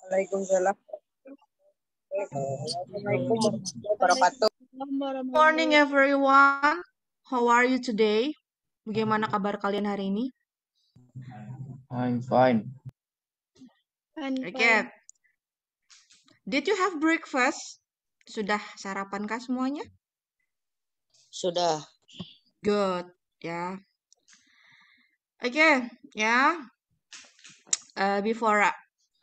Waalaikumsalam. Assalamualaikum warahmatullahi wabarakatuh. Morning everyone. How are you today? Bagaimana kabar kalian hari ini? I'm fine. Okay. Did you have breakfast? Sudah sarapan kah semuanya? Sudah. Good, ya. Okay, ya. Before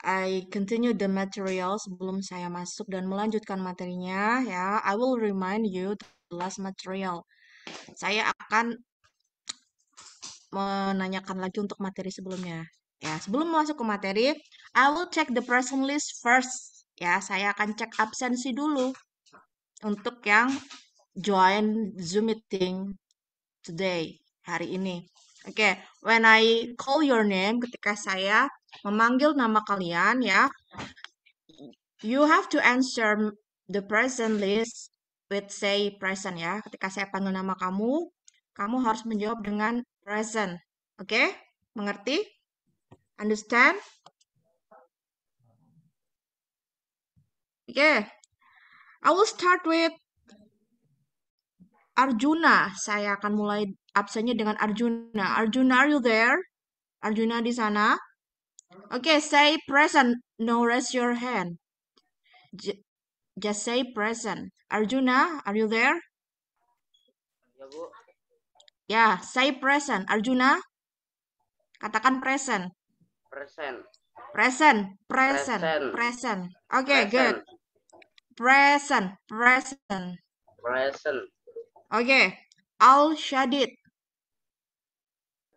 I continue the material, sebelum saya masuk dan melanjutkan materinya, ya, I will remind you the last material. Saya akan menanyakan lagi untuk materi sebelumnya. Ya, sebelum masuk ke materi, I will check the present list first. Ya, saya akan cek absensi dulu untuk yang join Zoom meeting today, hari ini. Oke, when I call your name, ketika saya memanggil nama kalian, ya, you have to answer the present list with say present, ya. Ketika saya panggil nama kamu, kamu harus menjawab dengan present. Oke? Mengerti? Understand? Okay. I will start with Arjuna. Saya akan mulai absennya dengan Arjuna. Arjuna, are you there? Arjuna di sana? Okay, say present. No, raise your hand. Just say present. Arjuna, are you there? Ya, Bu. Ya, say present. Arjuna, katakan present. Present. Present. Present. Present. Present. Okay, Present. good. Present. Present. Present. Okay, Al Shadid.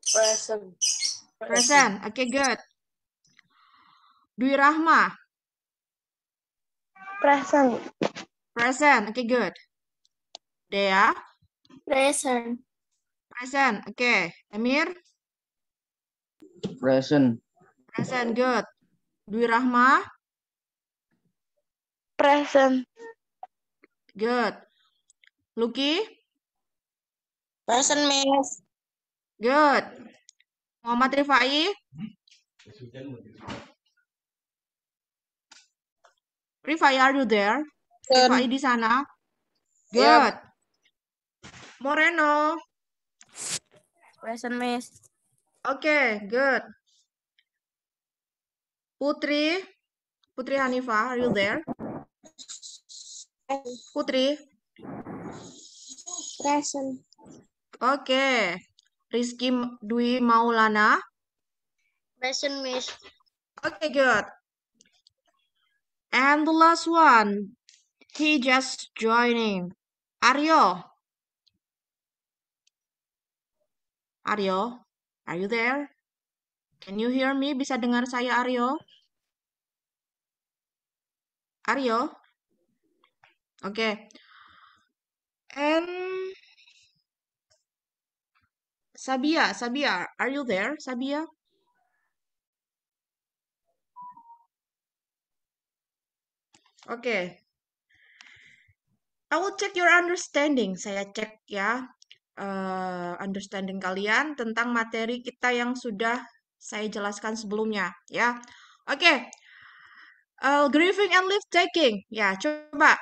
Present. Present. Okay, good. Dwi Rahma. Present. Present. Okay, good. Dea. Present. Present. Okay. Emir. Present. Present. Good. Dwi Rahma. Present. Good. Luki. Present, Miss. Good. Muhammad Rifai. Rifai, are you there? Rifai di sana. Good. Moreno. Present, Miss. Okay, good. Putri. Putri Hanifah, are you there? Putri. Present. Okay. Rizky Dwi Maulana. Present, Miss. Okay, good. And the last one. He just joining. Aryo. Aryo, are you there? Can you hear me? Bisa dengar saya, Aryo? Aryo? Okay. And Sabia, Sabia, are you there, Sabia? Okay. I will check your understanding. Saya cek ya, understanding kalian tentang materi kita yang sudah saya jelaskan sebelumnya, ya. Oke. Grieving and leave taking. Ya, coba.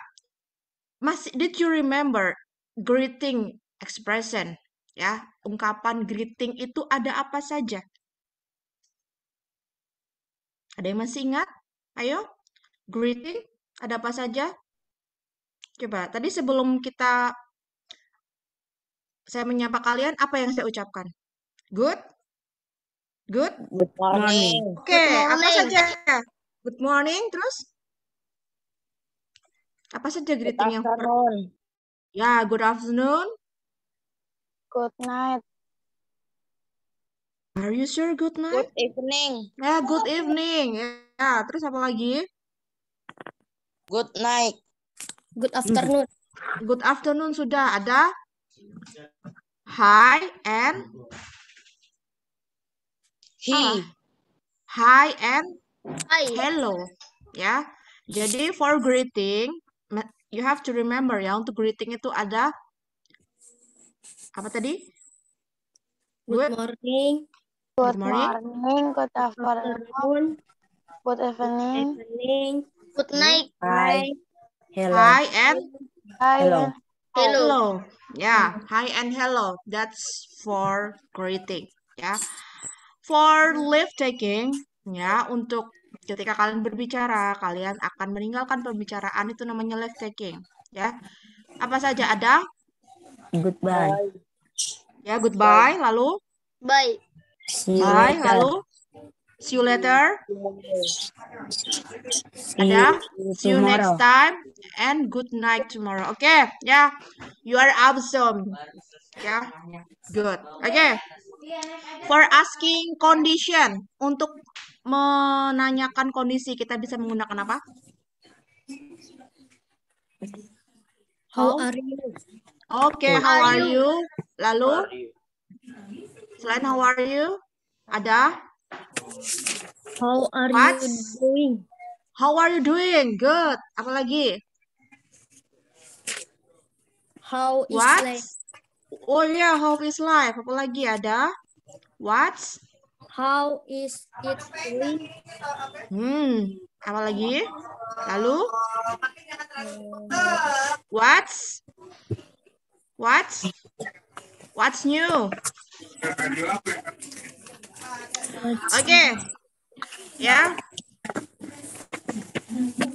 Did you remember greeting expression? Ya, ungkapan greeting itu ada apa saja? Ada yang masih ingat? Ayo, greeting ada apa saja? Coba, tadi sebelum saya menyapa kalian, apa yang saya ucapkan? Good? Good? Good morning. Oke, apa saja? Good morning, terus? Apa saja Good greeting yang afternoon. Ya, good afternoon. Good night. Are you sure good night? Good evening. Ya, good evening. Ya, terus apa lagi? Good night. Good afternoon. Good afternoon sudah ada. Hi and He. Hi and Hi. hello. Ya. Jadi for greeting, you have to remember ya, untuk greeting itu ada apa tadi? Good morning. Good morning. Good afternoon. Good evening. Evening. Good night. Hi. Hello. Hi and Hi. Hello. and Hello. hello. Ya, hi and hello. That's for greeting. Ya, for leave taking. Ya, untuk ketika kalian berbicara, kalian akan meninggalkan pembicaraan itu namanya leave taking. Ya, apa saja ada? Goodbye. Ya, goodbye. Lalu Bye. See you bye. later. Lalu see you later. See Ada you see you next tomorrow. time and good night tomorrow. Oke, ya. You are awesome. Ya, good. Oke. For asking condition, untuk menanyakan kondisi kita bisa menggunakan apa? How are you? Oke, how are you? Lalu selain how are you, ada How are What's- you doing? how are you doing? Good. Apa lagi? How is What? life? Oh ya, how is life? Apa lagi ada? What's? How is it going? Apa lagi? Lalu what's? What's new? Oke. Ya.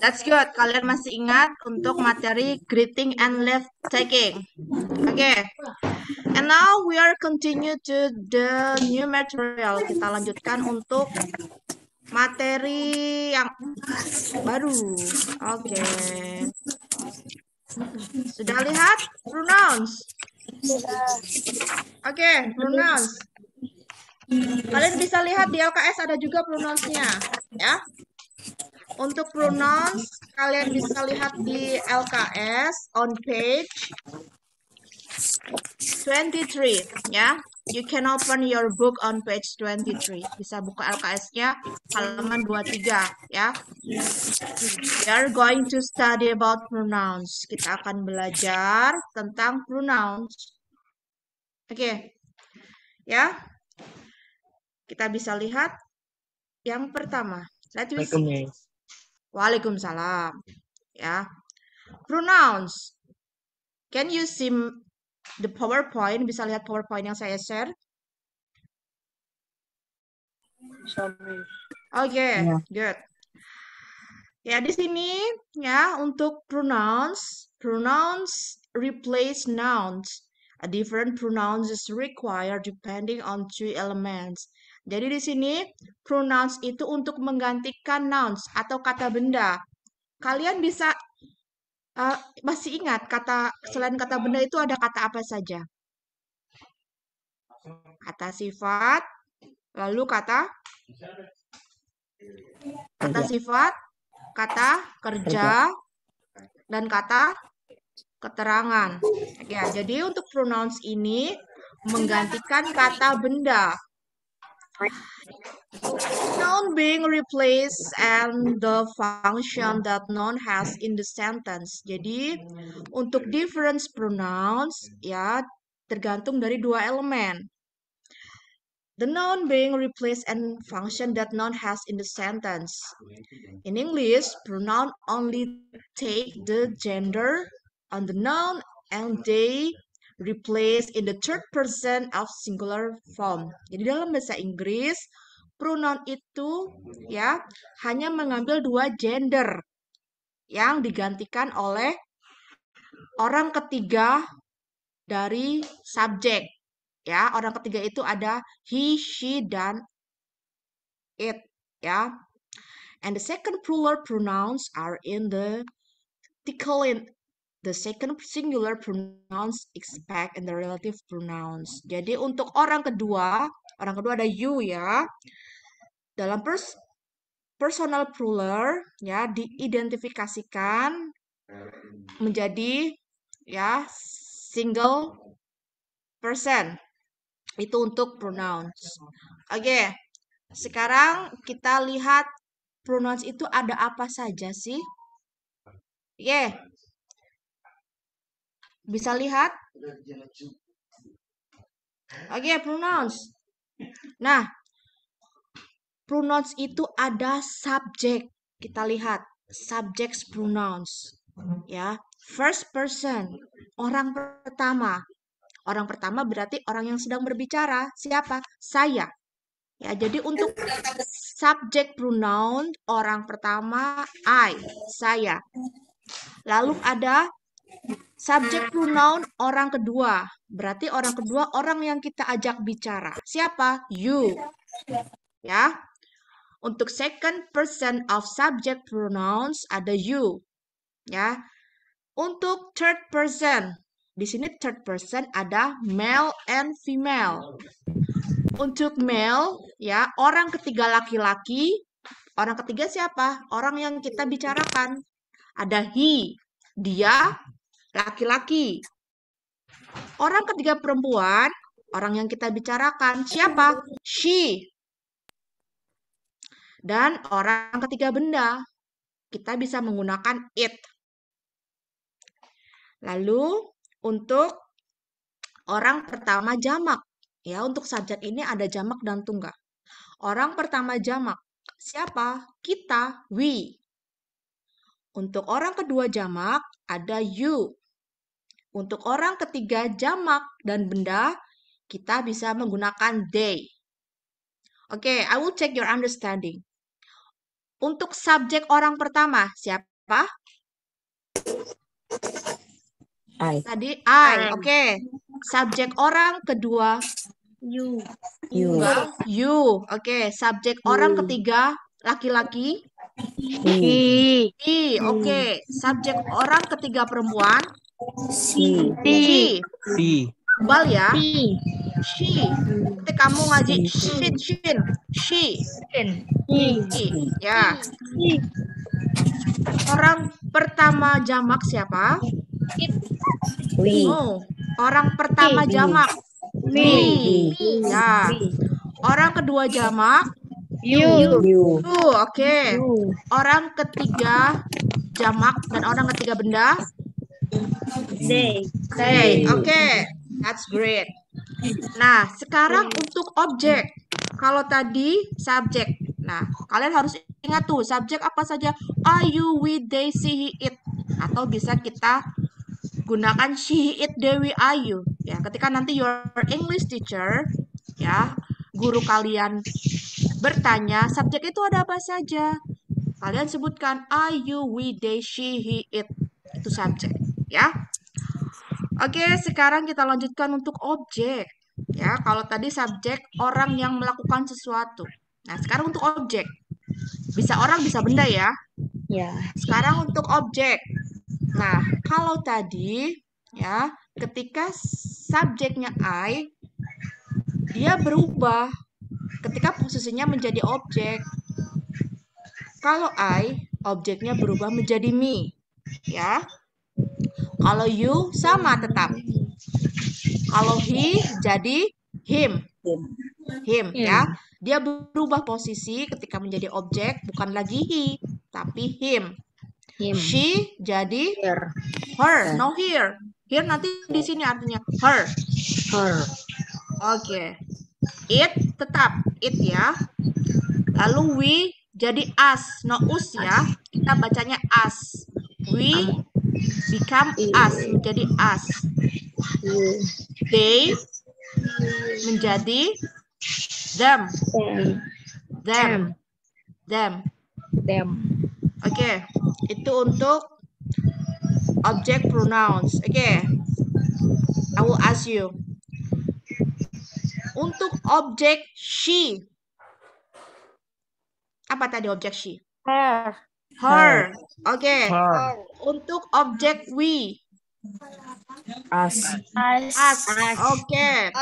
That's good. Kalian masih ingat untuk materi greeting and leave taking. Oke. And now we are continue to the new material. Kita lanjutkan untuk materi yang baru. Oke. Sudah lihat pronouns? Oke, pronouns. Kalian bisa lihat di LKS ada juga pronouns-nya, ya. Untuk pronouns, kalian bisa lihat di LKS on page 23, ya. You can open your book on page 23. Bisa buka LKS-nya halaman 23, ya. We are going to study about pronouns. Kita akan belajar tentang pronouns. Oke. Ya. Kita bisa lihat yang pertama. Let me see. Waalaikumsalam. Ya. Pronouns. Can you see the PowerPoint? Bisa lihat PowerPoint yang saya share? Oke, good. Ya, di sini ya untuk pronouns replace nouns. A different pronouns is required depending on two elements. Jadi di sini pronouns itu untuk menggantikan nouns atau kata benda. Kalian bisa masih ingat selain kata benda itu ada kata apa saja? Kata sifat, lalu kata sifat, kata kerja, dan kata keterangan. Ya, jadi untuk pronouns ini menggantikan kata benda. Noun being replaced and the function that noun has in the sentence. Jadi untuk different pronouns ya tergantung dari dua elemen. The noun being replaced and function that noun has in the sentence. In English, pronoun only take the gender on the noun and they replace in the third person of singular form. Jadi dalam bahasa Inggris, pronoun itu ya hanya mengambil dua gender yang digantikan oleh orang ketiga dari subjek. Ya, orang ketiga itu ada he, she, dan it. Ya, and the second plural pronouns are in the article in the second singular pronouns expect and the relative pronouns. Jadi untuk orang kedua ada you ya. Dalam personal plural ya diidentifikasikan menjadi ya single person. Itu untuk pronouns. Oke. Sekarang kita lihat pronouns itu ada apa saja sih? Oke. Bisa lihat? Oke, pronouns. Nah, pronouns itu ada subjek. Kita lihat subject pronouns. Ya, first person, orang pertama. Orang pertama berarti orang yang sedang berbicara. Siapa? Saya. Ya, jadi untuk subject pronoun orang pertama I, saya. Lalu ada subject pronoun orang kedua. Berarti orang kedua orang yang kita ajak bicara. Siapa? You. Ya. Untuk second person of subject pronouns ada you. Ya. Untuk third person, di sini third person ada male and female. Untuk male, ya, orang ketiga laki-laki. Orang ketiga siapa? Orang yang kita bicarakan. Ada he, dia, laki-laki. Orang ketiga perempuan, orang yang kita bicarakan. Siapa? She. Dan orang ketiga benda, kita bisa menggunakan it. Lalu untuk orang pertama jamak. Ya, untuk subjek ini ada jamak dan tunggal. Orang pertama jamak. Siapa? Kita, we. Untuk orang kedua jamak ada you. Untuk orang ketiga jamak dan benda, kita bisa menggunakan they. Oke, I will check your understanding. Untuk subjek orang pertama, siapa? I. Tadi I. Oke. Subjek orang kedua, You. You. you. Oke. Subjek orang ketiga, laki-laki, He. he. Oke. Subjek orang ketiga perempuan, She. she. C. Bal ya. He. She. Nanti kamu ngaji shin. She. He. Ya. Orang pertama jamak siapa? We. Oh, orang pertama jamak. We. Ya. Orang kedua jamak. You. You. Oke. Orang ketiga jamak dan orang ketiga benda. They. They. Oke. That's great. Nah, sekarang untuk objek. Kalau tadi subjek. Nah, kalian harus ingat tuh, subjek apa saja? I, you, we, they, she, he, it. Atau bisa kita gunakan she, he, it, they, we, I, you. Ya, ketika nanti your English teacher, ya, guru kalian bertanya, subjek itu ada apa saja? Kalian sebutkan I, you, we, they, she, he, it. Itu subjek, ya. Oke, sekarang kita lanjutkan untuk objek. Ya, kalau tadi subjek orang yang melakukan sesuatu. Nah, sekarang untuk objek. Bisa orang, bisa benda ya. Ya. Sekarang untuk objek. Nah, kalau tadi ya, ketika subjeknya I, dia berubah ketika posisinya menjadi objek. Kalau I, objeknya berubah menjadi me. Ya. Kalau you sama tetap. Kalau he jadi him. Him ya. Dia berubah posisi ketika menjadi objek, bukan lagi he, tapi him. She jadi her, no here. Here nanti di sini artinya her. Her. Oke. It tetap it ya. Lalu we jadi us, no us ya. Kita bacanya us. We become us, menjadi us. They menjadi them. Oke, itu untuk object pronouns. Oke, I will ask you. Untuk objek she, apa tadi objek she? Her. Oke. Untuk objek we. Us. Us. Oke.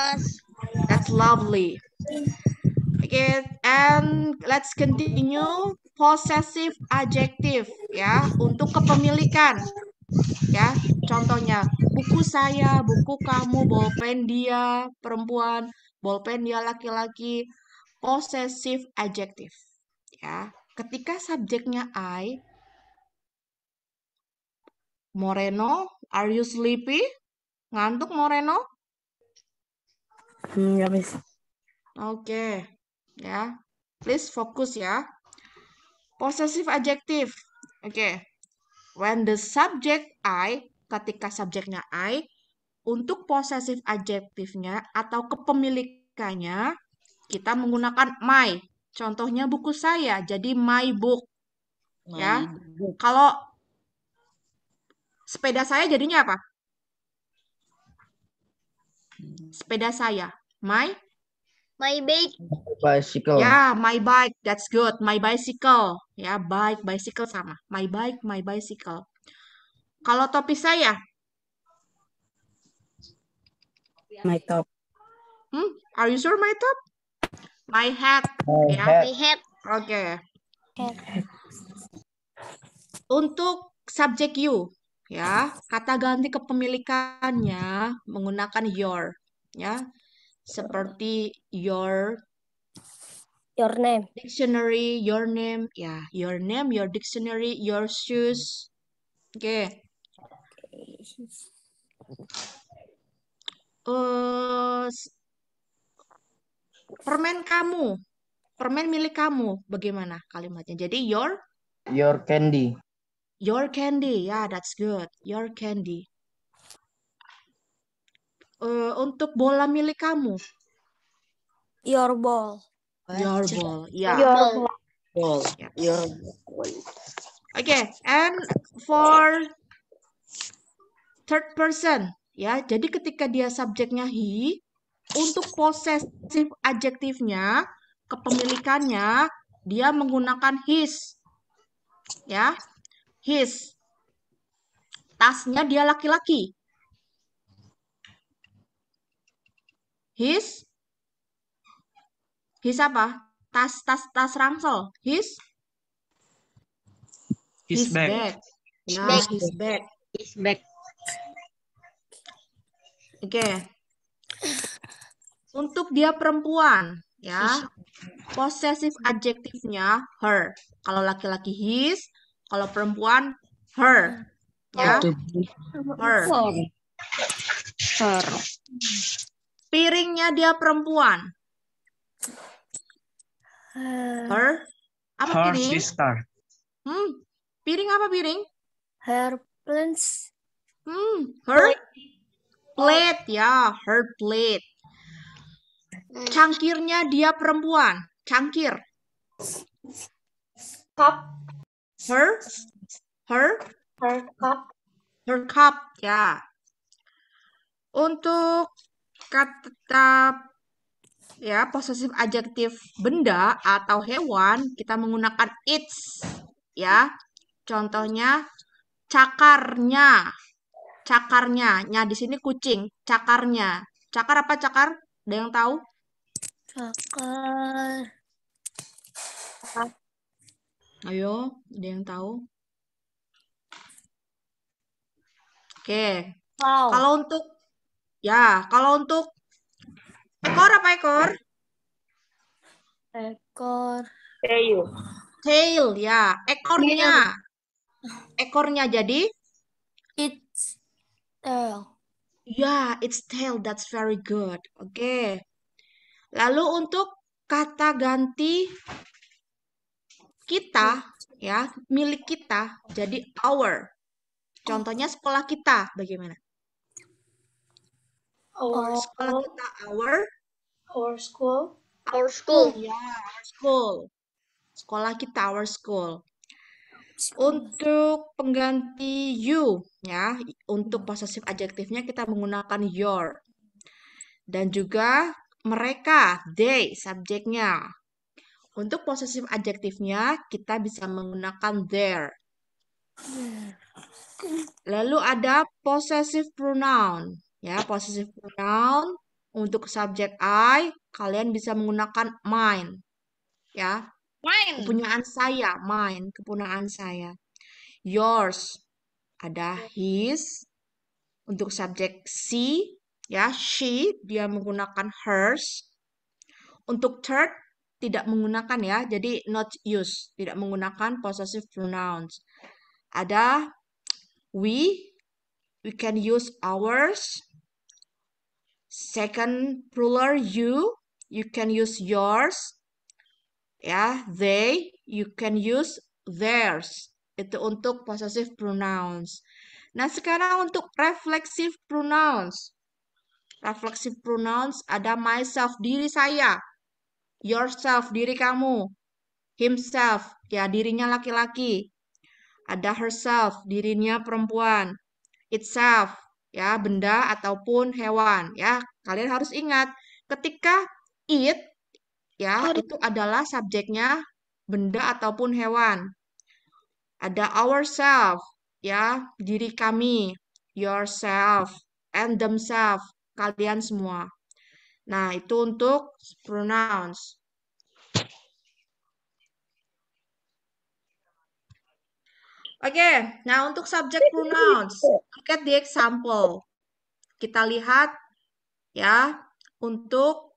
That's lovely. Okay, and let's continue possessive adjective ya untuk kepemilikan. Ya, contohnya buku saya, buku kamu, bolpen dia perempuan, bolpen dia laki-laki. Possessive adjective. Ya, ketika subjeknya I, Moreno, are you sleepy? Ngantuk Moreno? Nggak bisa. Oke, ya. Please fokus ya. Possessive adjective. Oke. When the subject I, ketika subjeknya I, untuk possessive adjektifnya atau kepemilikannya, kita menggunakan my. Contohnya buku saya, jadi my book. Ya. My book. Kalau sepeda saya jadinya apa? Sepeda saya. My bike. Bicycle. ya, my bike. That's good. My bicycle. Ya, bike, bicycle sama. My bike, my bicycle. Kalau topi saya, My top. Are you sure my top? My hat. My Ya. hat. My hat. Oke. Untuk subjek you, ya, kata ganti kepemilikannya menggunakan your, ya, seperti your Your name. dictionary, your name, ya, your name, your dictionary, your shoes. Oke. Permen kamu, permen milik kamu, bagaimana kalimatnya? Jadi Your candy. your candy, ya, that's good, your candy. Untuk bola milik kamu, Your ball. your ball, ya. Ball. Ya. Your Oke, and for third person, ya. Jadi ketika dia subjeknya he, untuk possessive adjektifnya, kepemilikannya, dia menggunakan his, ya, his. Tasnya dia laki-laki. His apa? Tas ransel. His bag. Ya, his bag. His bag. Oke. Untuk dia perempuan, ya. Possessive adjektifnya her. Kalau laki-laki his, kalau perempuan her. Ya. Her. Piringnya dia perempuan. Her. Apa Her piring? sister. Piring apa piring? Her plants. Her plate, ya, her plate. Cangkirnya dia perempuan. Cangkir. Cup. Her Cup. her cup, ya. Untuk kata ya possessive adjektif benda atau hewan, kita menggunakan its, ya. Contohnya cakarnya. Nya di sini kucing, cakarnya. Cakar apa cakar? Ada yang tahu? Cakar. Ayo, ada yang tahu? Oke. Wow. Kalau untuk ekor apa ekor? Ekor. Tail, ya. Ekornya jadi? Its tail. Ya, it's tail. That's very good. Oke. Lalu untuk kata ganti kita, ya, milik kita, jadi our. Contohnya sekolah kita, bagaimana? Sekolah kita, Our school. ya, our school. Sekolah kita, our school. Untuk pengganti you, ya, untuk possessive adjektifnya kita menggunakan your. Dan juga mereka, they, subjeknya. Untuk possessive adjektifnya kita bisa menggunakan their. Lalu ada possessive pronoun, ya, possessive pronoun untuk subjek I kalian bisa menggunakan mine, ya. Kepunyaan saya, mine, kepunyaan saya. Yours, ada his. Untuk subjek she, ya, she, dia menggunakan hers. Untuk third, tidak menggunakan, ya, jadi not use, tidak menggunakan possessive pronouns. Ada we can use ours. Second plural you can use yours. Ya, they, you can use theirs. Itu untuk possessive pronouns. Nah, sekarang untuk reflexive pronouns. Reflexive pronouns ada myself, diri saya. Yourself, diri kamu. Himself, ya dirinya laki-laki. Ada herself, dirinya perempuan. Itself, ya benda ataupun hewan. Ya, kalian harus ingat ketika it, ya itu adalah subjeknya benda ataupun hewan. Ada ourself, ya diri kami. Yourself and themselves, kalian semua. Nah, itu untuk pronouns. Oke, nah untuk subject pronouns, look at the example. Kita lihat ya untuk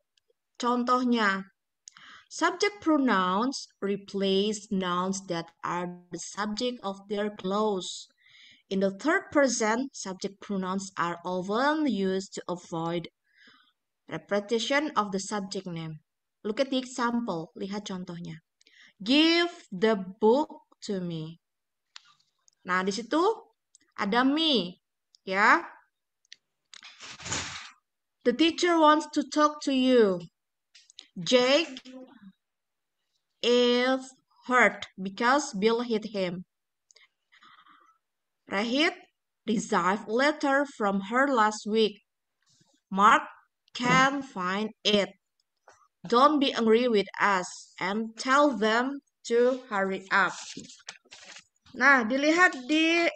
contohnya. Subject pronouns replace nouns that are the subject of their clause. In the third person, subject pronouns are often used to avoid repetition of the subject name. Look at the example, lihat contohnya. Give the book to me. Nah, di situ ada me, ya. The teacher wants to talk to you. Jake is hurt because Bill hit him. Rahit received a letter from her last week. Mark can't find it. Don't be angry with us and tell them to hurry up. Nah, dilihat di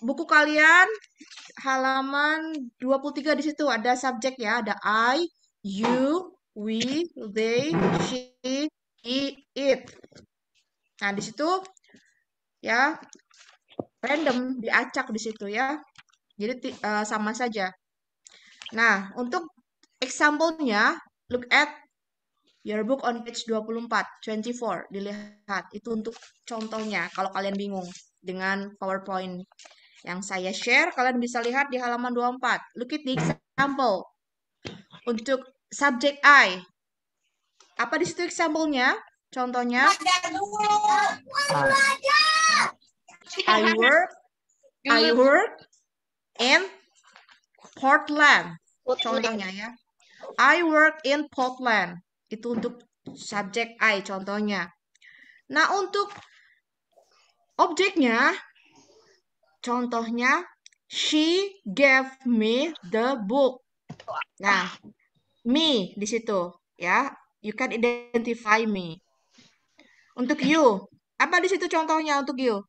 buku kalian halaman 23 di situ ada subjek ya, ada I, you, we, they, she, he, it. Nah, di situ ya random diacak di situ ya. Jadi sama saja. Nah, untuk example-nya look at your book on page 24. Dilihat itu untuk contohnya kalau kalian bingung dengan PowerPoint yang saya share, kalian bisa lihat di halaman 24. Look at the example. Untuk subject I. Apa di situ example-nya? Contohnya. I work in Portland. Contohnya ya. I work in Portland. Itu untuk subject I contohnya. Nah, untuk objeknya contohnya she gave me the book. Nah, me di situ ya. You can identify me. Untuk you, apa di situ contohnya untuk you?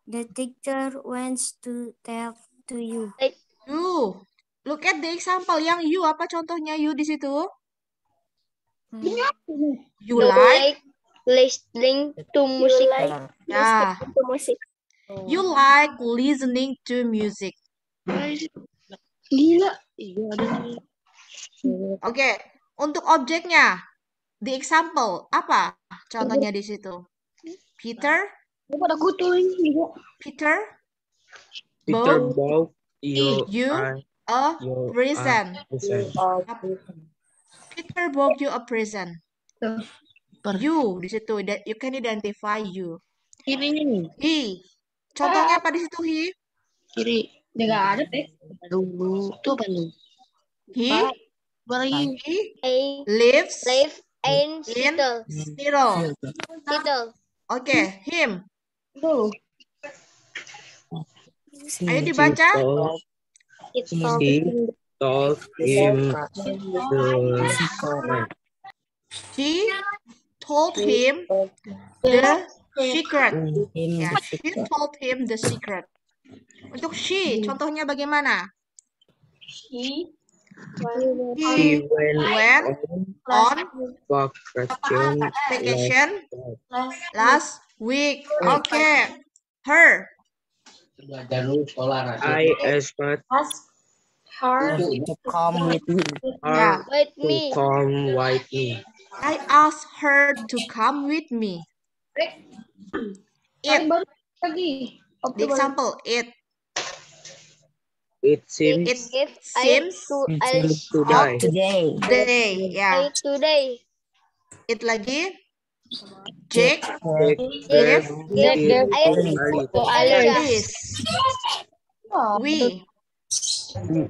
The teacher wants to tell to you. You. Look at the example. Yang you, apa contohnya you di situ? You like listening to music. ya. You like listening to music. Gila. Oke, untuk objeknya, the example apa contohnya di situ? Peter, Peter bought you a present. Peter bought you a present. You di situ, you can identify you. He, contohnya apa di situ he? Kiri. Nggak ada, Pek. Dulu. Itu apa lu? He lives in Seattle. Oke, him. Ayo dibaca. He told him the secret. She told him the secret. Ya, she told him the secret. Untuk she, contohnya bagaimana? He went on vacation last week. Okay. Her. I asked Her to come with me. Yeah. To come with me. I asked her to come with me. It. The example, it. It It seems seems to die. day. Ya. Today. It lagi. Jake Take gave gave To to Alice. Alice. We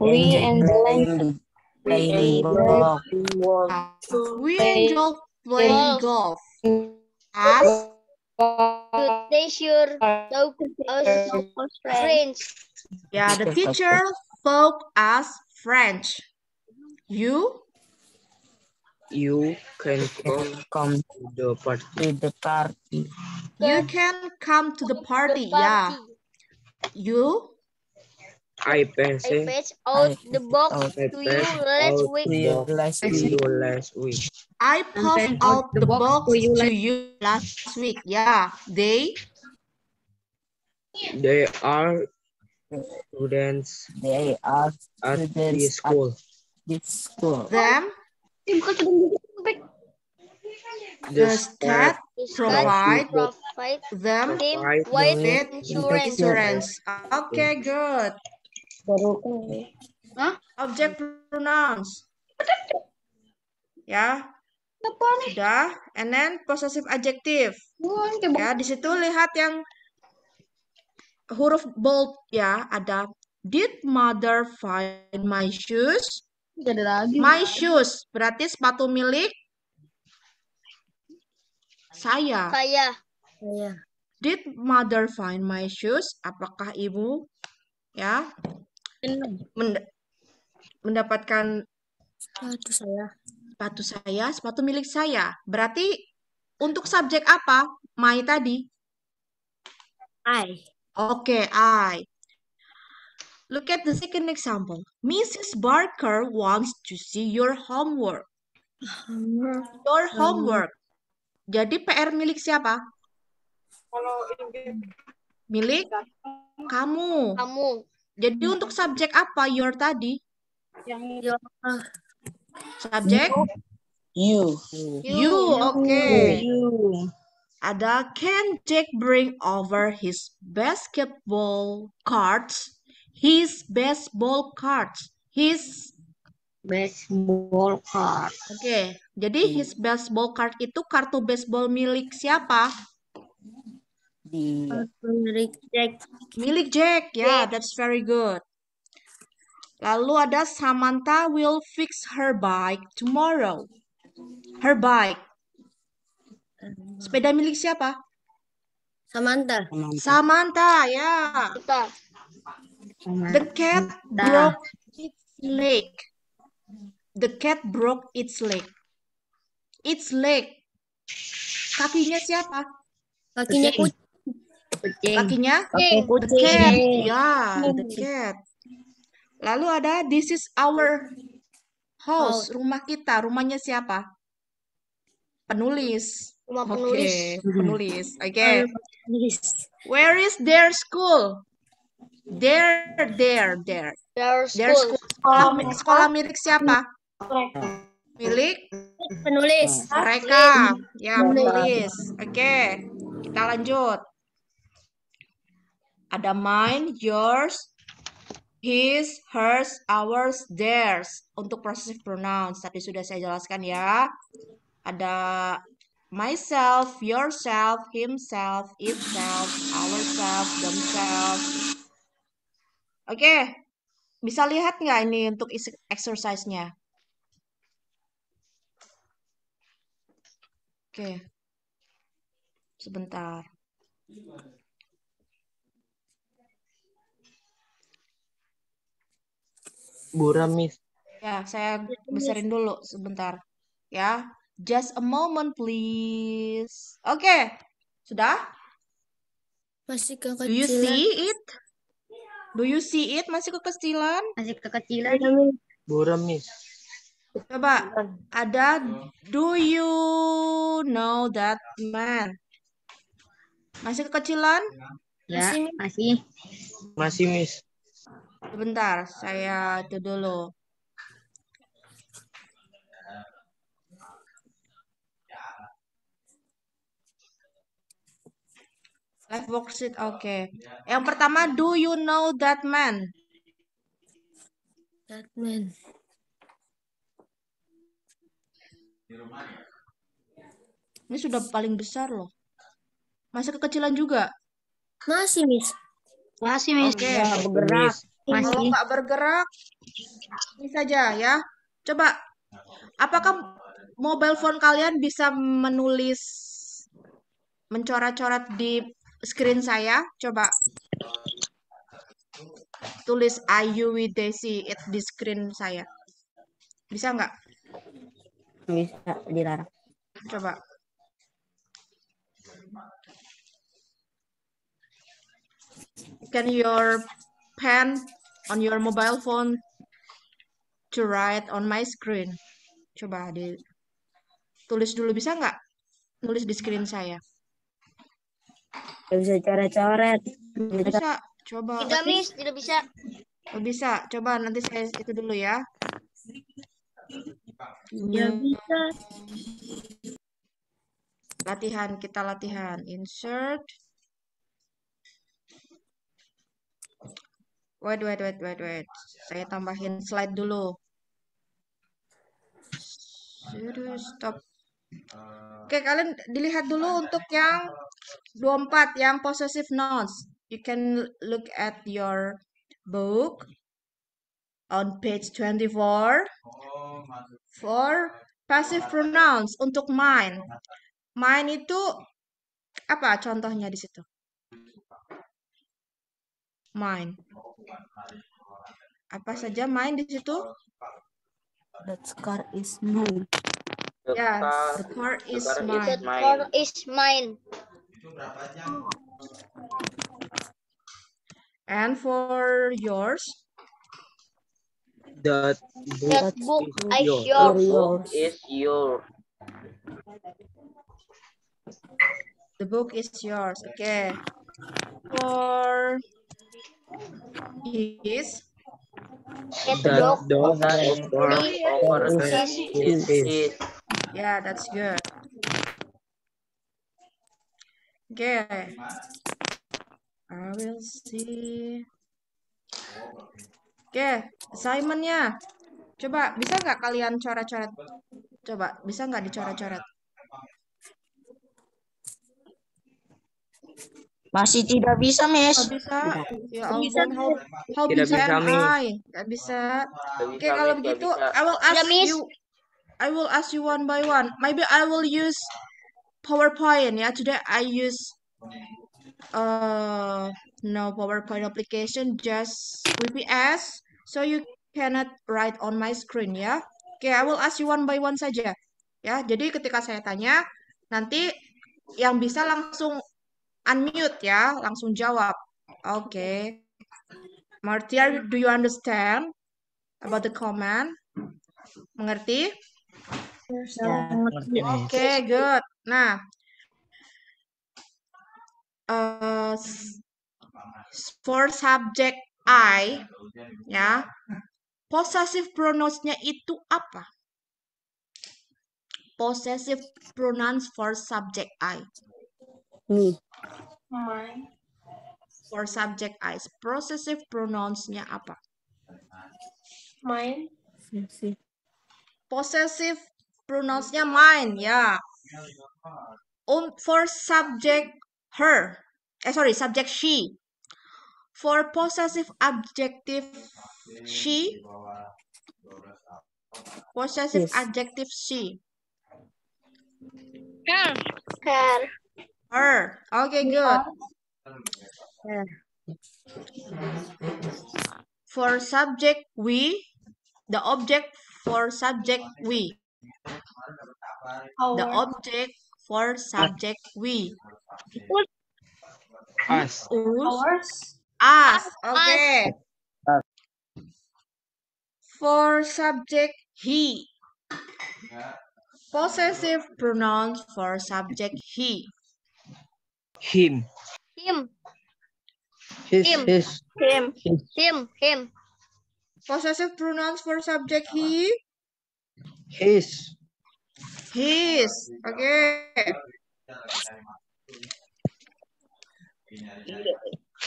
We enjoy we enjoy playing golf. As pleasure us friends. yeah, the teacher spoke us French. You You can come to the party. you can come to the party. Yeah. You I I passed patched out the box I to you passed last out week. the box to you last week. I passed out the box to you last week. Yeah. They are students at the school. Them The the state state provide Provide them him provide with with insurance. insurance. Okay, good. Object pronouns. Ya, sudah. And then possessive adjective. Ya, di situ lihat yang huruf bold ya. Ada did mother find my shoes? My shoes berarti sepatu milik saya. Did mother find my shoes? Apakah ibu ya mendapatkan sepatu milik saya? Berarti untuk subjek apa? My tadi. I. Oke, I. Look at the second example. Mrs. Barker wants to see your homework. Your homework. Jadi PR milik siapa? Milik kamu. Jadi untuk subjek apa your tadi? Subjek? You. You, oke. Ada can Jack bring over his basketball cards? His baseball cards. His Baseball card. Oke, jadi his baseball card itu kartu baseball milik siapa? Milik Jack. Ya, that's very good. Lalu ada Samantha will fix her bike tomorrow. Her bike. Sepeda milik siapa? Samantha, ya. The cat broke its leg. The cat broke its leg. Its leg. Kakinya siapa? Kakinya kucing. Kakinya? The cat. Ya, the cat. Lalu ada this is our house. Rumah kita. Rumahnya siapa? Penulis. Oke, penulis. Oke. Where is their school? Their school. Sekolah milik siapa? Milik Penulis. mereka. Ya, penulis. Oke, kita lanjut. Ada mine, yours, his, hers, ours, theirs. Untuk possessive pronouns. Tadi sudah saya jelaskan ya. Ada myself, yourself, himself, itself, ourselves, themselves. Oke, bisa lihat nggak ini untuk exercise-nya? Oke, sebentar. Buram, Miss. Ya, saya besarin dulu sebentar. Ya, just a moment please. Oke, sudah? Masih Do kekecilan. you see it? Do you see it? Masih kekecilan? Masih kekecilan. Buram, Miss. Coba, ada do you know that man? Masih kekecilan? Ya, masih. Masih, Miss. Sebentar, saya itu dulu. Live worksheet, oke. Yang pertama, do you know that man? That man. Ini sudah paling besar loh. Masa kekecilan juga? Masih, Miss. Masih, Miss. Oke. Nggak bergerak. Kalau Masih. nggak bergerak, ini saja ya. Coba, apakah mobile phone kalian bisa menulis, mencoret-coret di screen saya? Coba tulis Ayu Widesi di screen saya. Bisa nggak? Bisa dilarang. Coba. Can your pen on your mobile phone to write on my screen? Coba tulis dulu, bisa nggak? Nulis di screen saya. Nggak bisa coret-coret. Bisa, coba. Tidak, Miss. Tidak bisa. Oh, bisa, coba nanti saya itu dulu ya. Tidak bisa. Latihan, kita latihan. Insert. Wait. Saya tambahin slide dulu. Stop. Oke, kalian dilihat dulu untuk yang 24, yang possessive nouns. You can look at your book on page 24 for passive pronouns untuk mine. Mine itu apa contohnya di situ? Mine. Apa saja mine di situ? That car is mine. Ya, the car is mine. That car is mine. And for yours? That That book is yours. yours. Is your. The book is yours. Okay. For his. That dog Is is. Yeah, that's good. Okay. I will see. Oke, assignment-nya. Coba, bisa nggak kalian coret-coret? Coba, bisa nggak dicoret-coret? Masih tidak bisa, Miss. Nggak bisa? Ya ampun, how Tidak bisa bisa, am Miss. I? Nggak bisa. Oke, kalau begitu, I will ask you one by one. Maybe I will use PowerPoint ya. Today I use no PowerPoint application, just VPS, so you cannot write on my screen ya. Oke, I will ask you one by one saja. Ya, jadi ketika saya tanya, nanti yang bisa langsung unmute ya, langsung jawab. Oke. Martia, do you understand about the command? Mengerti? Ya, ngerti, Miss. Oke, good. Nah, for subject I, ya, possessive pronouns-nya itu apa? Possessive pronouns for subject I. Me. For subject I, possessive pronouns-nya apa? mine. Possessive pronouns-nya mine, ya. For subject her, subject she. For possessive adjective she, possessive Yes. adjective she. Her. Her. Okay, good. For subject we, the object for subject we. The object for subject we. Us. Us. Okay. For subject he. Possessive pronouns for subject he. Him. Him. His. Him. His. Him. His. Him. Him. Possessive pronouns for subject he. His. His. Okay.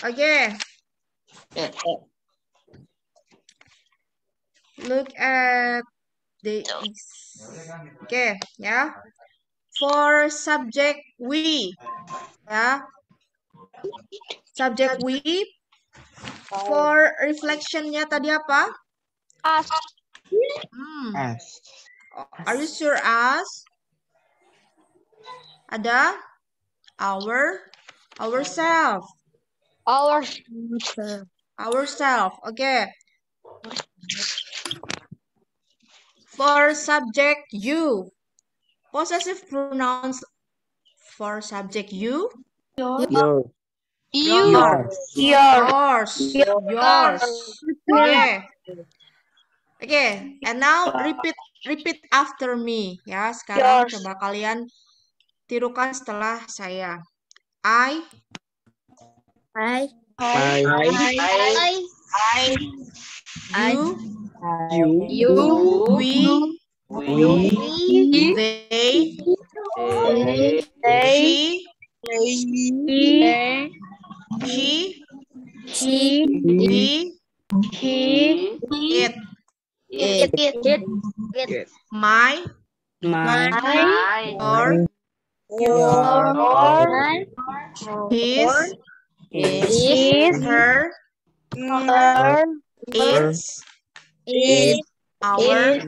Okay. look at the okay, ya. For subject we, ya. Subject we. For reflectionnya tadi apa? Us. Us. Are you sure us? Ada ourself. Ourself. Okay. For subject you. Possessive pronouns for subject you. Your. Yours. Okay. Okay. And now repeat after me. Ya, sekarang coba kalian tirukan setelah saya. I. You. We. They. She. It. My. Your. His. Her. Its. Our.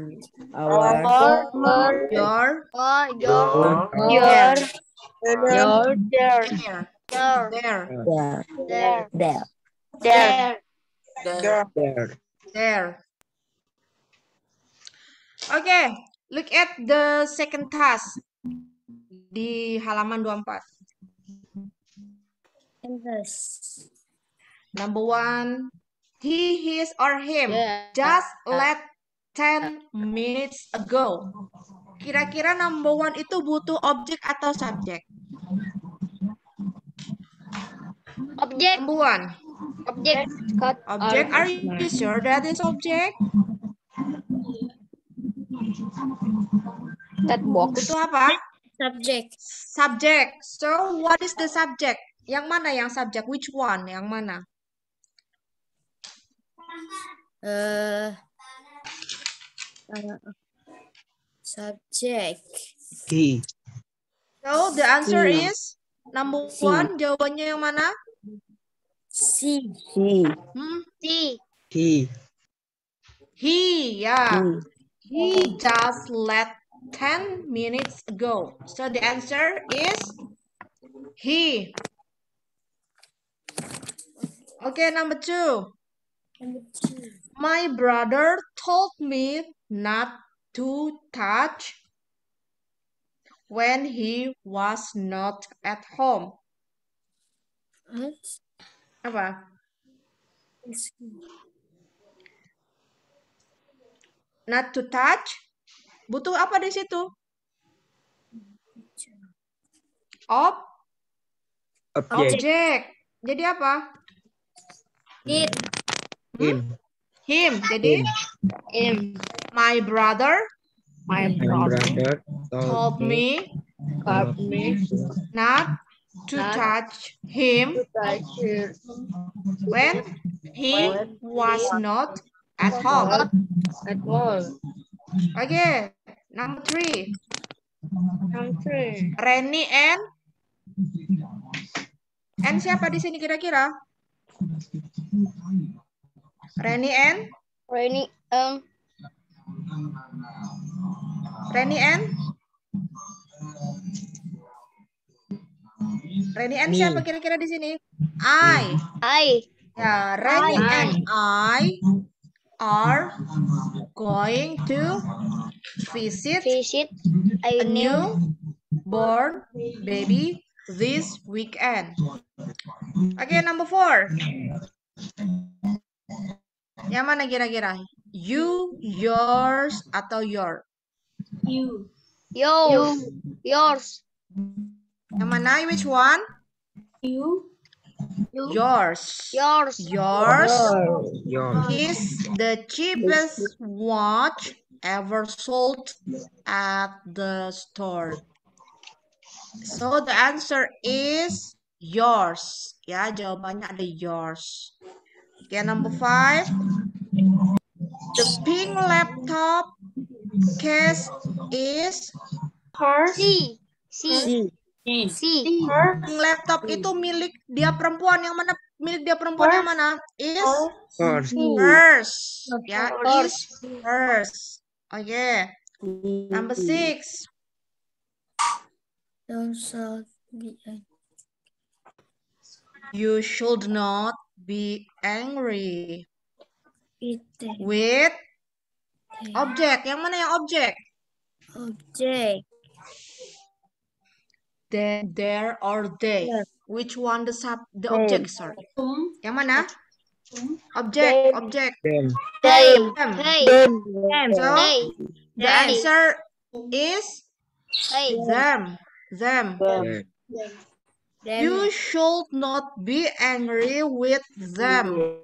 Your. There. Okay, look at the second task di halaman 24. Number 1, he, his, or him just left 10 minutes ago. Kira-kira number 1 itu butuh objek atau subjek? Objek. Number 1. Objek, are you sure that is object? That box. Itu apa? Subject. Subject. So, what is the subject? Yang mana yang subject? Which one? Yang mana? Subject. He. So, the answer is number 1. Jawabannya yang mana? C. He, yeah. He just left 10 minutes ago. So, the answer is he. Okay, number 2. My brother told me not to touch when he was not at home. Apa? Not to touch. Butuh apa di situ? Objek. Jadi apa? Him. Jadi my brother told me not to touch him when he was not at home. Okay, number 3. Reni and siapa di sini kira-kira? Reni and siapa kira-kira di sini? I. Ya, Reni and I are going to visit a newborn baby this weekend. Okay, number 4. Yang mana kira-kira? You, yours, atau your? Yours. Yang mana? Which one? Yours. Is the cheapest watch ever sold at the store. So the answer is yours. Ya, jawabannya ada yours. Okay, number 5. The pink laptop case is C. pink laptop itu milik dia perempuan. Yang mana milik dia perempuan yang mana? Is First. hers. Ya, is hers. Oke. Number 6. Don't be You should not be angry angry. with object. Yang mana yang objek? Object. Then, there, or they. Which one the object? Sorry. Yang mana? Object. Them. Them. So, the answer is them. Them. You should not be angry with them,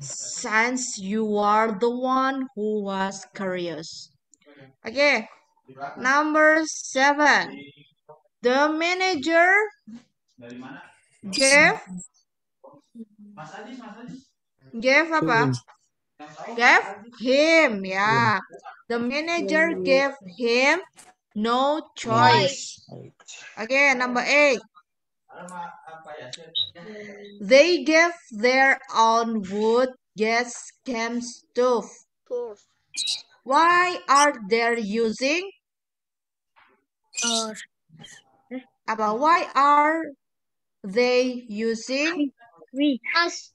since you are the one who was curious. Okay, number 7. The manager gave apa? Gave him, ya. The manager gave him no choice. Okay, number 8. They gave their own wood, gas, cam stove. Why are they using? Why are they using Us.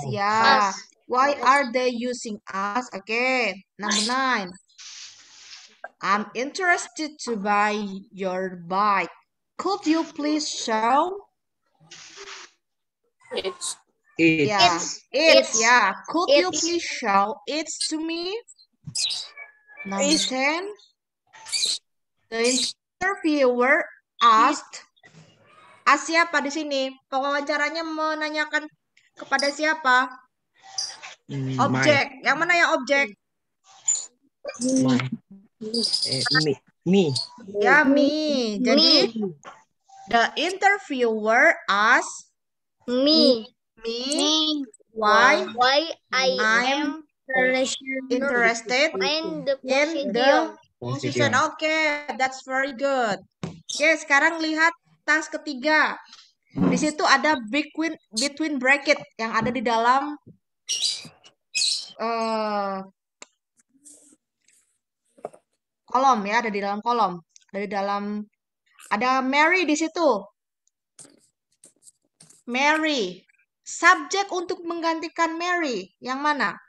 ya? Why are they using us? Okay, number 9. I'm interested to buy your bike. Could you please show? It. Yeah, yeah. Could you please show it to me? Number 10. The interviewer asked. Siapa di sini? Pewawancaranya menanyakan kepada siapa? Objek. Yang mana yang objek? Me. Ya, me. Jadi, the interviewer asked Me. why I'm interested in the in the position. Okay, that's very good. Oke, sekarang lihat tas ketiga. Di situ ada between bracket yang ada di dalam kolom, ya, ada di dalam kolom. Ada Mary di situ. Mary. Subjek untuk menggantikan Mary yang mana?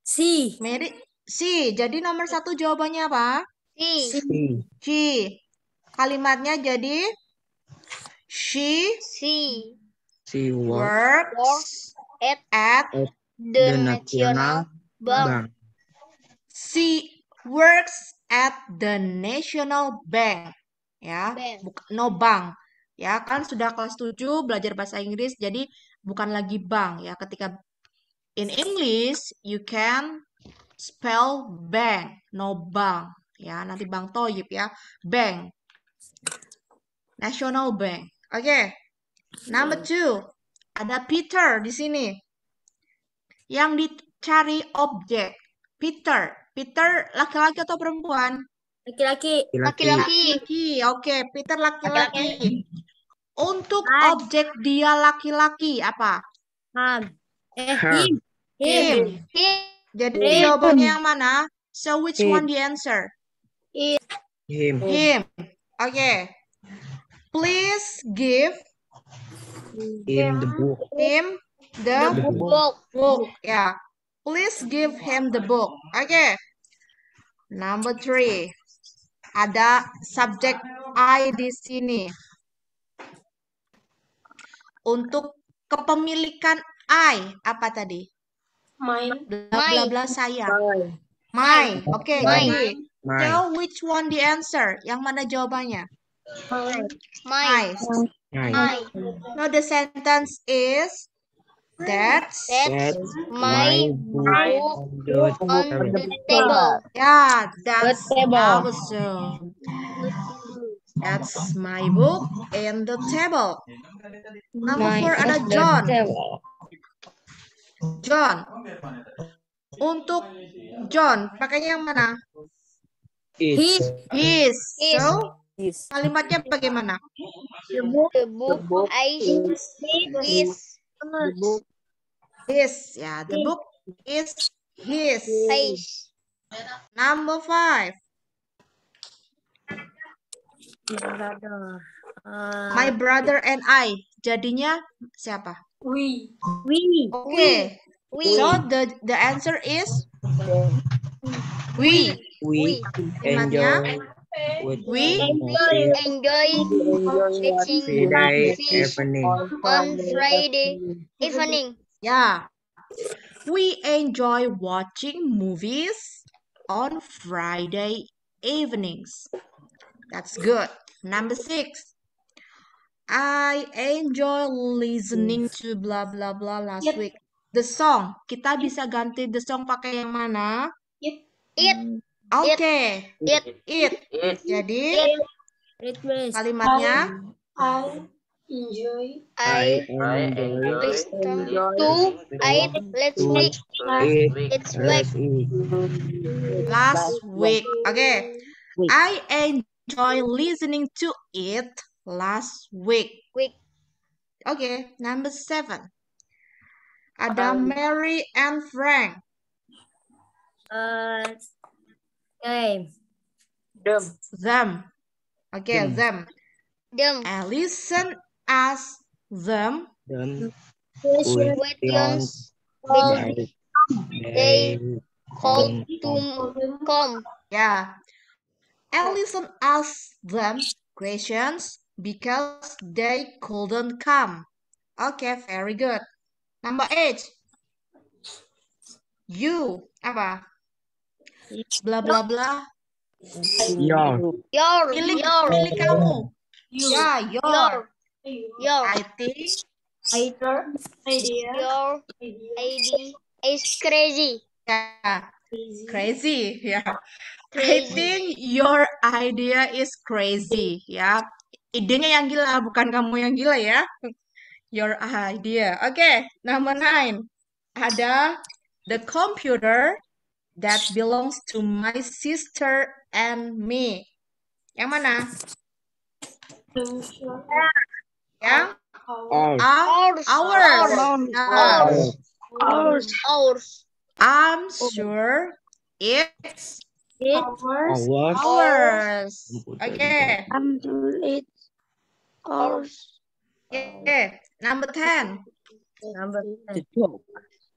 C. Mary. C. Jadi nomor 1 jawabannya apa? C. Kalimatnya jadi she works at the National Bank. She works at the National Bank. Ya, no bank. Ya, kan sudah kelas 7 belajar bahasa Inggris, jadi bukan lagi bank ya. Ketika in English you can spell bank, no bank. Ya, nanti Bang Toyib ya. Bank. National Bank. Oke. Number 2. Ada Peter di sini. Yang dicari objek. Peter. Peter laki-laki atau perempuan? Laki-laki. Oke, Peter laki-laki. Untuk objek dia laki-laki apa? Him. Jadi jawabannya yang mana? So which one the answer? Him. Okay. Please give In the book. him the book. Yeah. Please give him the book. Okay. Number 3. Ada subjek I di sini. Untuk kepemilikan I apa tadi? Bla bla saya. My. Oke, jadi so which one the answer? Yang mana jawabannya? My. No, the sentence is that's my book on the table. yeah, that's awesome. That's my book in the table. Number 4 ada John. Untuk John, pakainya yang mana? It's. His. His. So, His. kalimatnya bagaimana? The book is his. His. Ya, the book is his. His. Number 5. Brother. My brother and I. Jadinya siapa? We. Okay. We. So the answer is we. We Kalimatnya enjoy we Enjoy watching Friday movies evening. on Friday evening. yeah. We enjoy watching movies on Friday evenings. That's good. Number 6. I enjoy listening to blah blah blah last week. The song. Kita bisa ganti the song pakai yang mana? It. Oke. It. It. Jadi It means kalimatnya I enjoy. I enjoy listen to it let's week. It's week. last week. Okay. I enjoy listening to it last week. Okay, number 7. Ada Mary and Frank. okay. Them. Okay, them. Them. Alison asked them. Them Questions by they called to come. Yeah. Alison asked them questions because they couldn't come. Okay, very good. Number 8. You apa? Bla bla bla. your Milik kamu. Ya, your. I think Your idea is crazy. yeah, crazy. Yeah. I think your idea is crazy. Ya. Idenya yang gila, bukan kamu yang gila ya. Your idea. Okay, number 9. Ada the computer that belongs to my sister and me. Yang mana? Yang Ours. ours. I'm sure it's ours. Okay. Ours. Okay. Number 10. Number 10.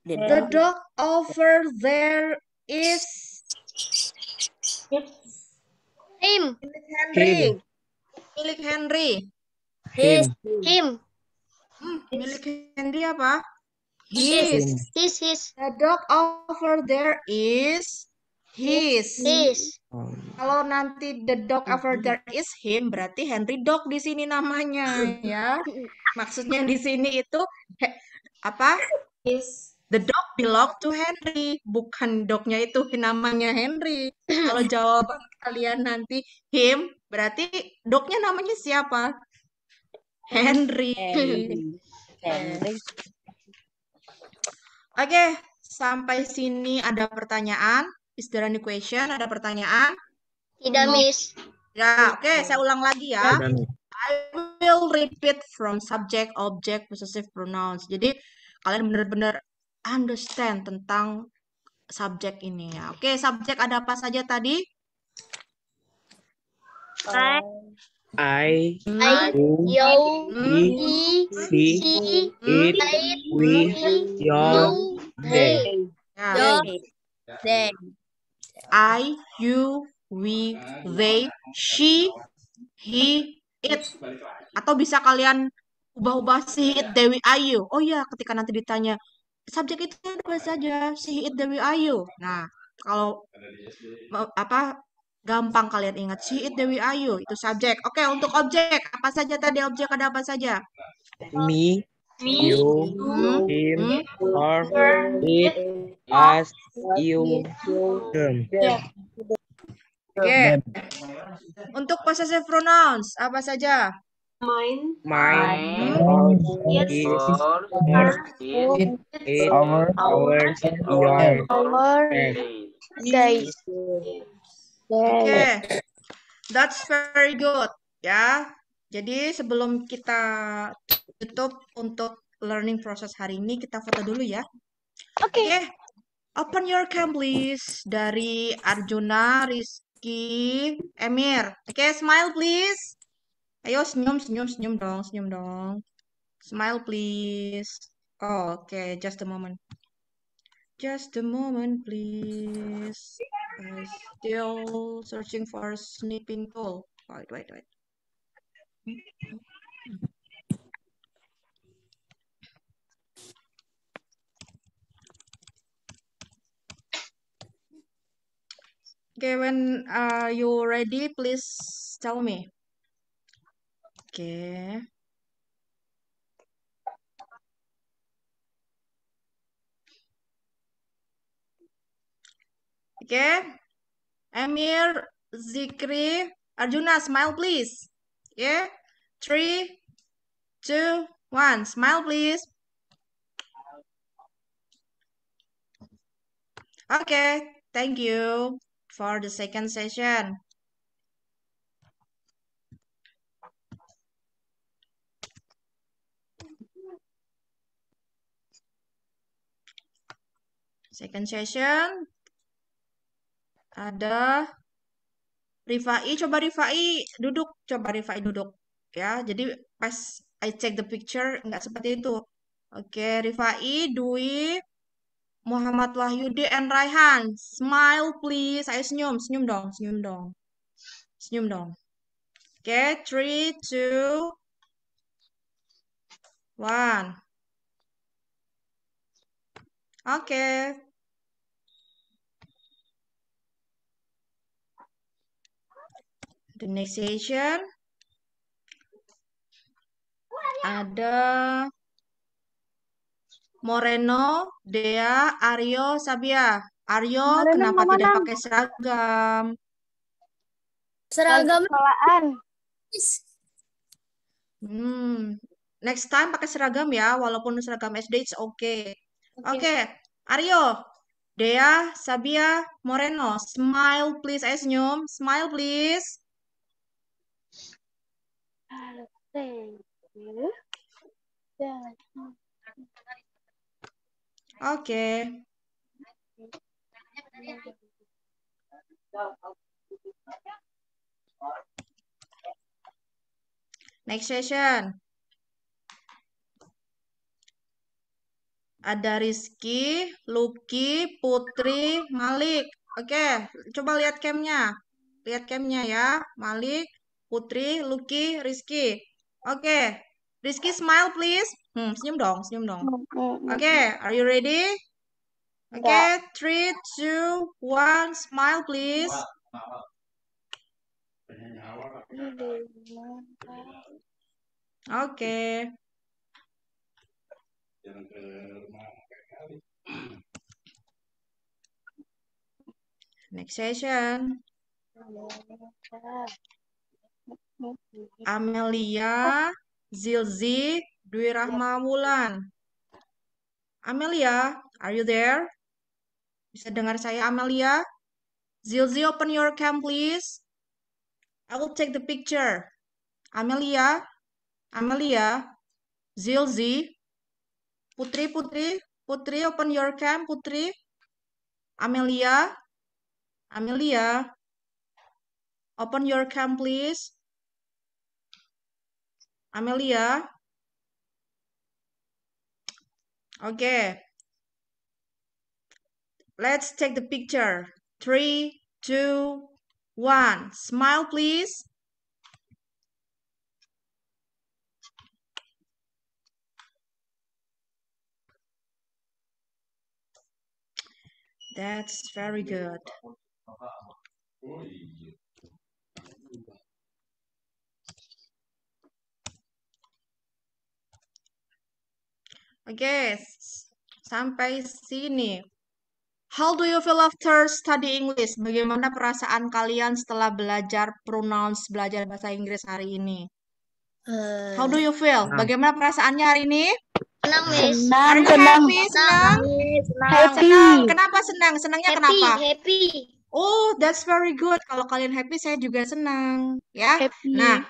The dog over there is Him. Henry. Milik Henry. Him. Milik Henry apa? His. The dog over there is his. Kalau nanti the dog over there is him, berarti Henry dog di sini namanya ya. Maksudnya di sini itu apa? The dog belong to Henry, bukan dognya itu namanya Henry. Kalau jawaban kalian nanti him, berarti dognya namanya siapa? Henry. Oke, sampai sini ada pertanyaan. Is there any question? Ada pertanyaan? Tidak, Miss. Ya, oke, saya ulang lagi ya. I will repeat from subject, object, possessive pronouns. Jadi kalian benar-benar understand tentang subjek ini ya. Oke, subjek ada apa saja tadi? I, You, he, she, it, we, your, they. Ya. They. I, you, we, they, she, he, it. Atau bisa kalian ubah-ubah she, it, they, we, ayu. Oh ya, ketika nanti ditanya subjek itu apa saja? She, it, they, we, ayu. Nah, kalau apa gampang kalian ingat she, it, they, we, ayu itu subjek. Oke, untuk objek apa saja tadi? Objek ada apa saja? Me, you, him, her, it, us, you, them. Oke. Untuk possessive pronouns apa saja? My Hmm. horse is eight hours beyond back. Days. Oke, that's very good ya. Jadi sebelum kita tutup untuk learning process hari ini, kita foto dulu ya. Oke, open your cam please. Dari Arjuna, Rizky, Emir. Oke, smile please. Ayo senyum, senyum, senyum dong, senyum dong. Smile please. Oh, oke, just a moment. Just a moment, please. Still searching for snipping tool. Wait. Okay, when you ready, please tell me. Okay. Okay. Emir, Zikri, Arjuna, smile please. Yeah. 3, 2, 1. Smile please. Okay. Thank you for the second session. Second session. Ada Rifai. Coba Rifai duduk. Ya, jadi pas I check the picture, nggak seperti itu. Oke, Rifai, Dwi, Muhammad Wahyudi, and Raihan. Smile please. Ayo senyum dong. Senyum dong. Oke, 3, 2, 1. Oke. The next session ada Moreno, Dea, Aryo, Sabia. Aryo, kenapa tidak pakai seragam? Seragam sekolahan. Next time pakai seragam ya, walaupun seragam SD it's okay. Oke, Aryo, Dea, Sabia, Moreno, smile please. Ayo senyum, smile please. Oke. Next session. Ada Rizky, Lucky, Putri, Malik. Oke, coba lihat camnya. Lihat camnya ya. Malik, Putri, Lucky, Rizky. Oke. Rizky, smile please. Senyum dong. Oke, are you ready? Oke, 3, 2, 1, smile please. Oke. Next session. Amelia, Zilzi, Dwi Rahma Wulan. Amelia, are you there? Bisa dengar saya, Amelia? Zilzi, open your cam, please. I will take the picture. Amelia, Zilzi, Putri, open your cam, Putri. Amelia, open your cam, please. Amelia. Okay. Let's take the picture. 3, 2, 1. Smile, please. That's very good. Oke, sampai sini. How do you feel after study English? Bagaimana perasaan kalian setelah belajar pronouns, belajar bahasa Inggris hari ini? How do you feel? Bagaimana perasaannya hari ini? Senang, Miss. Are you happy? Senang? Senang. Kenapa senang? Senangnya kenapa? Happy. Oh, that's very good. Kalau kalian happy, saya juga senang. Ya. Nah,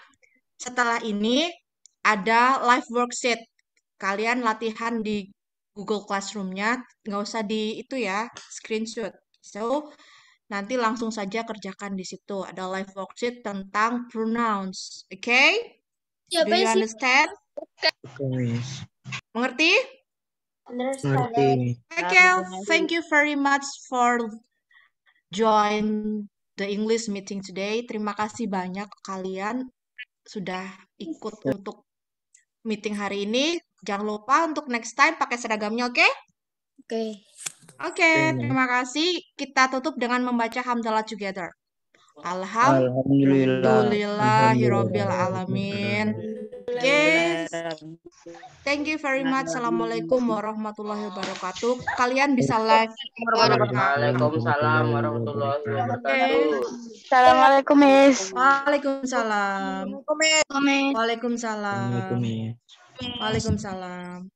setelah ini ada live worksheet. Kalian latihan di Google Classroom-nya, nggak usah di itu ya, screenshot. So, nanti langsung saja kerjakan di situ. Ada live worksheet tentang pronouns. Okay? Do you understand? Oke, Miss. Mengerti? Ngerti. Okay, thank you very much for join the English meeting today. Terima kasih banyak kalian sudah ikut untuk meeting hari ini. Jangan lupa untuk next time pakai seragamnya, oke? Oke, terima kasih. Kita tutup dengan membaca hamdalah together. Alhamdulillahirabbil alamin. Oke. Thank you very much. Assalamualaikum warahmatullahi wabarakatuh. Kalian bisa live. Waalaikumsalam warahmatullahi wabarakatuh. Assalamualaikum, Miss. Waalaikumsalam. Waalaikumsalam. Assalamualaikum, Miss. Waalaikumsalam.